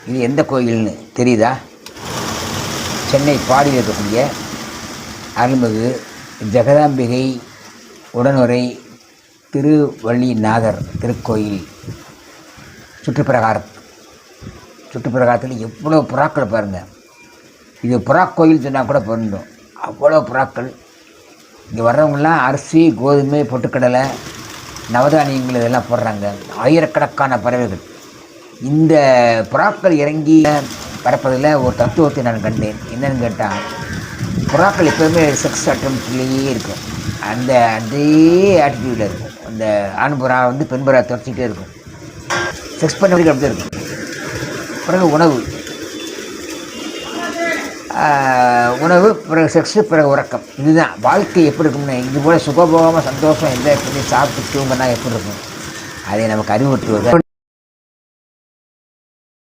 இது எந்த கோயில்னு தெரியுதா? சென்னை பாடியில் இருக்கக்கூடிய அருள்மிகு ஜெகதாம்பிகை உடனுறை திருவள்ளிநாதர் திருக்கோயில் சுற்றுப்பிரகாரத்தில் எவ்வளோ புறாக்கள் பாருங்கள். இது புறா கோயில் சொன்னால் கூட பொருந்தும், அவ்வளோ புறாக்கள். இங்கே வர்றவங்களாம் அரிசி, கோதுமை, பொட்டுக்கடலை, நவதானியங்கள் இதெல்லாம் போடுறாங்க. ஆயிரக்கணக்கான பறவைகள். இந்த புறாக்கள் இறங்கி பறப்பதில் ஒரு தத்துவத்தை நான் கண்டேன். என்னன்னு கேட்டால், புறாக்கள் எப்போவுமே செக்ஸ் அட்டம்ப்ட்லேயே இருக்கும். அதே ஆட்டிடியூடில் இருக்கும். அந்த ஆண் புறா பெண் புறா துரச்சிக்கிட்டே இருக்கும். செக்ஸ் பண்ண அப்படி தான் இருக்கும். பிறகு உணவு, பிறகு செக்ஸு, பிறகு உறக்கம். இதுதான் வாழ்க்கை. எப்படி இருக்கும்னு இது போல் சுகபோகமாக சந்தோஷம் என்ஜாய் பண்ணி சாப்பிட்டு தூங்கினா எப்படி இருக்கும், அதை நமக்கு அறிவுறுத்துவது